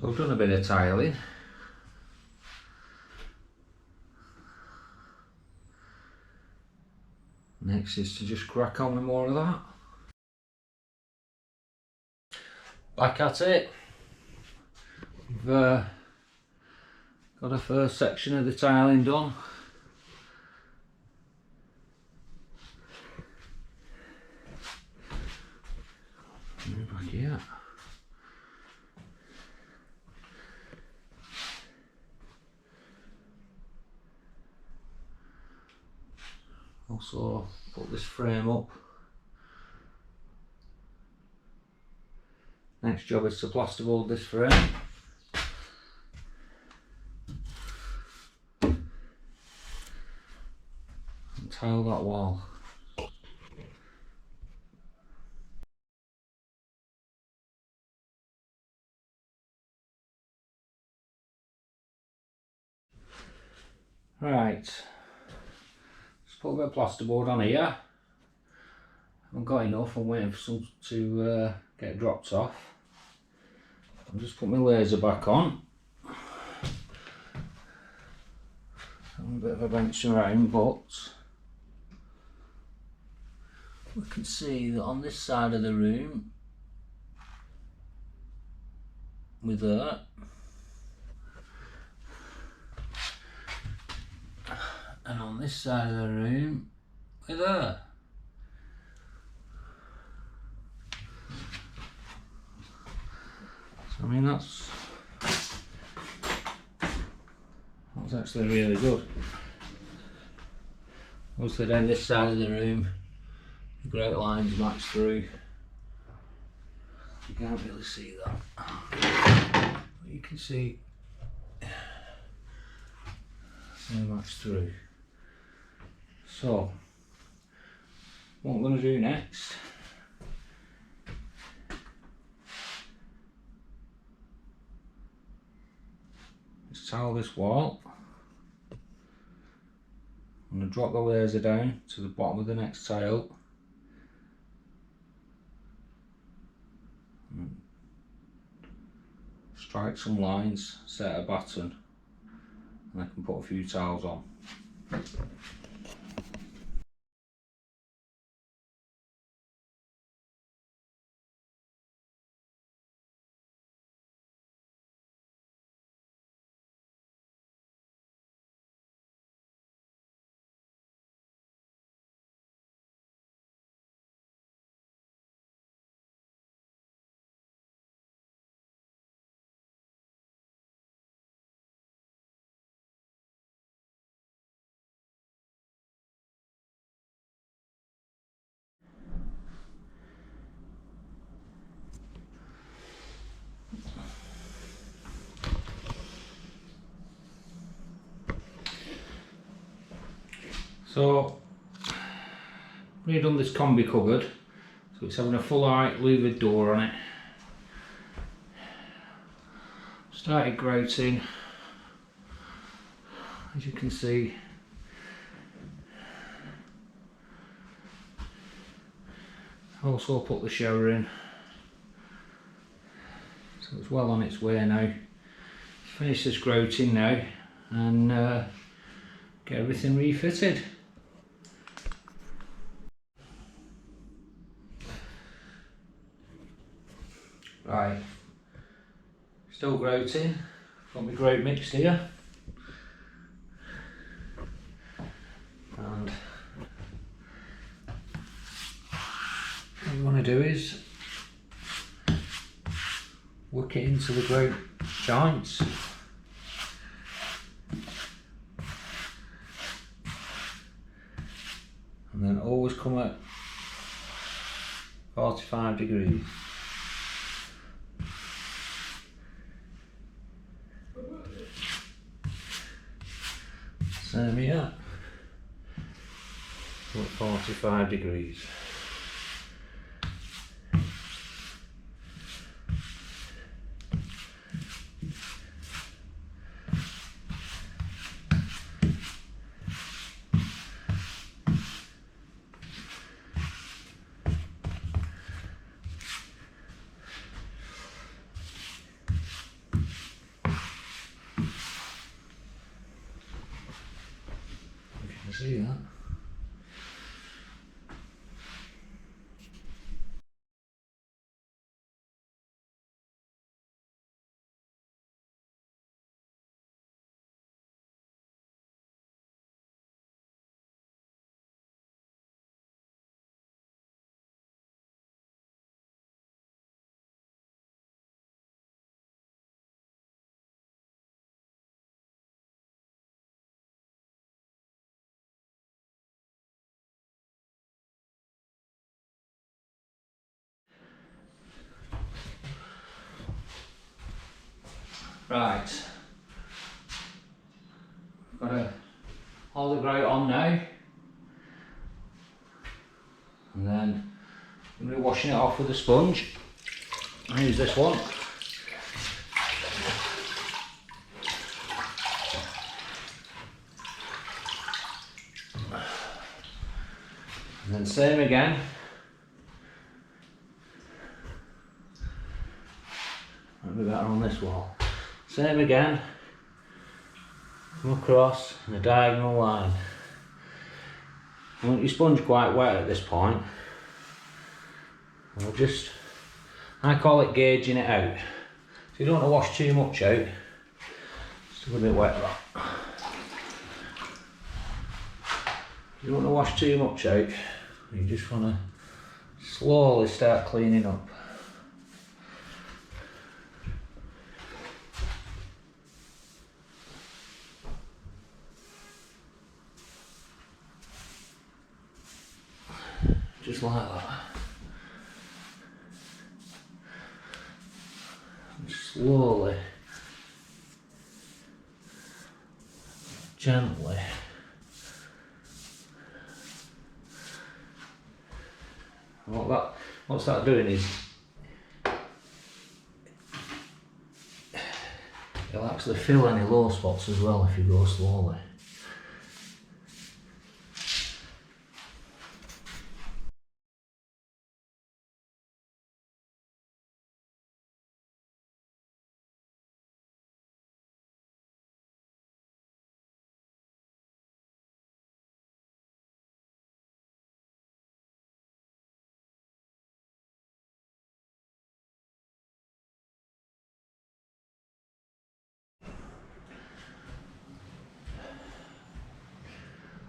So I've done a bit of tiling. Next is to just crack on with more of that. Back at it. We've got a first section of the tiling done. Back here. Also put this frame up. Next job is to plasterboard this frame. And tile that wall. Right, just put a bit of plasterboard on here. I haven't got enough, I'm waiting for some to get dropped off. I'll just put my laser back on. A bit of a bench around, but we can see that on this side of the room, with that, and on this side of the room, with her. So I mean that's actually really good. Obviously down this side of the room, the grout lines match through. You can't really see that, but you can see they match through. So what I'm going to do next is tile this wall. I'm going to drop the laser down to the bottom of the next tile. Strike some lines, set a pattern, and I can put a few tiles on. So, redone this combi cupboard, so it's having a full height louvered door on it. Started grouting, as you can see. Also put the shower in, so it's well on its way now. Finish this grouting now and get everything refitted. Right, still grouting, got my grout mixed here, and what you want to do is work it into the grout joints. And then always come at 45 degrees. Same here, at 45 degrees. see that. Right, got all the grout on now, and then I'm going to be washing it off with a sponge. I use this one. And then same again. Might be better on this wall. Same again. Come across in a diagonal line. You want your sponge quite wet at this point. And I call it gauging it out. So you don't want to wash too much out. It's a little bit wet that. You don't want to wash too much out. You just want to slowly start cleaning up. Just like that. And slowly, gently. What's that doing is it'll actually fill any low spots as well if you go slowly.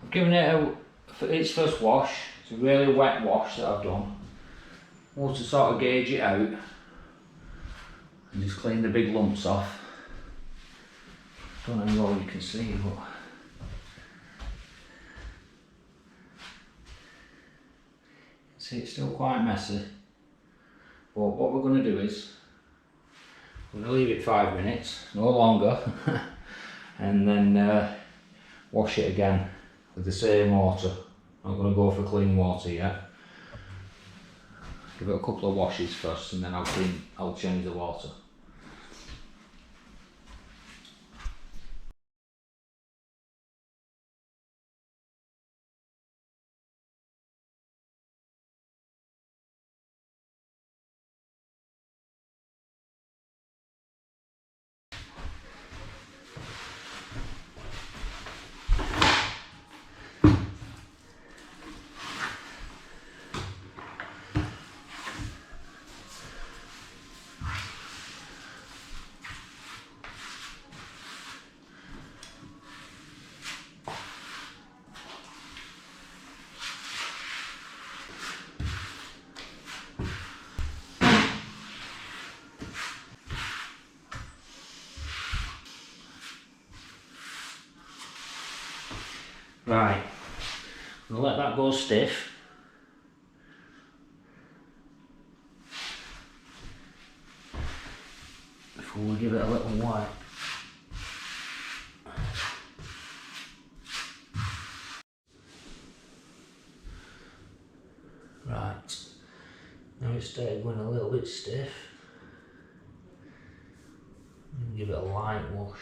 Giving it its first wash. It's a really wet wash that I've done. Want to sort of gauge it out and just clean the big lumps off. Don't know if you can see, but see it's still quite messy. But what we're going to do is we're going to leave it 5 minutes, no longer, and then wash it again with the same water. I'm not going to go for clean water yet. Give it a couple of washes first and then I'll change the water. Right, I'm going to let that go stiff. Before we give it a little wipe. Right, now it's started going a little bit stiff. And give it a light wash.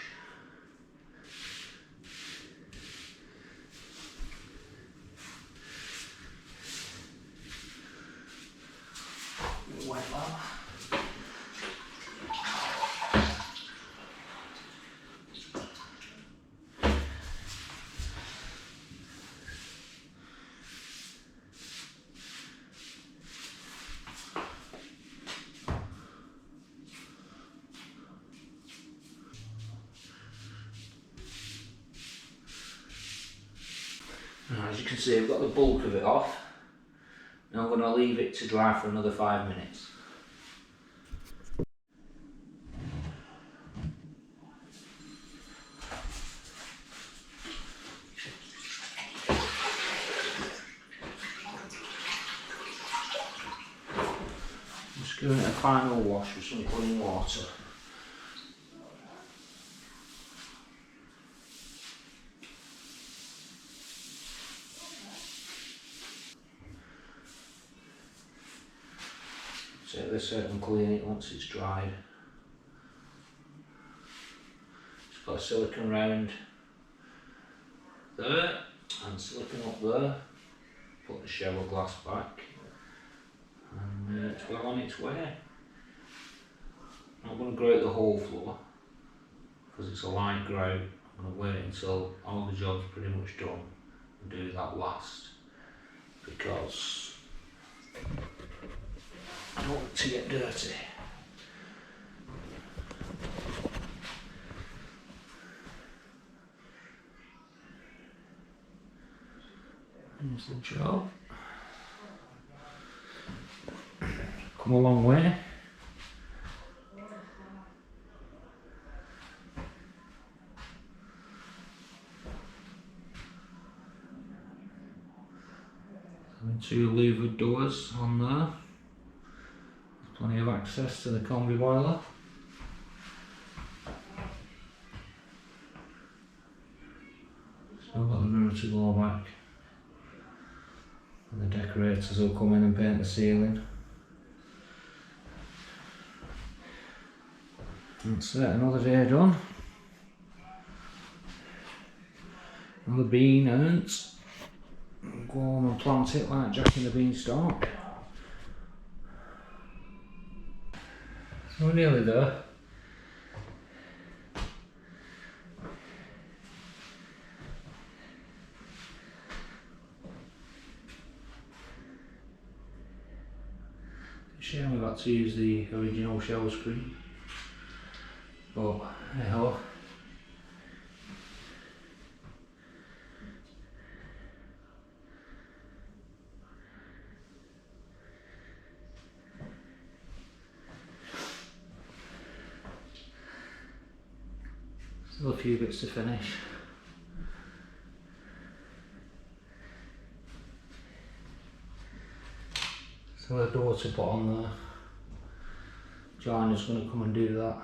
Wet that. Now, as you can see, I've got the bulk of it off. Now I'm going to leave it to dry for another 5 minutes. Just giving it a final wash with some clean water. Take this out and clean it once it's dried. Just got a silicone round there and silicone up there. Put the shower glass back and it's well on its way. I'm not going to grout the whole floor because it's a light grout. I'm going to wait until all the job's pretty much done and do that last, because I don't want it to get dirty. Here's the job. Come a long way. Having 2 louvered doors on there. There's plenty of access to the Combi boiler. Still got the mirror to go back. And the decorators will come in and paint the ceiling. That's it, another day done. Another bean earned. Go home and plant it like Jack in the Beanstalk. So we're nearly there. Shame we got to use the original shower screen, but hey ho. Still a few bits to finish. So a door to put on there. Joanna's going to come and do that.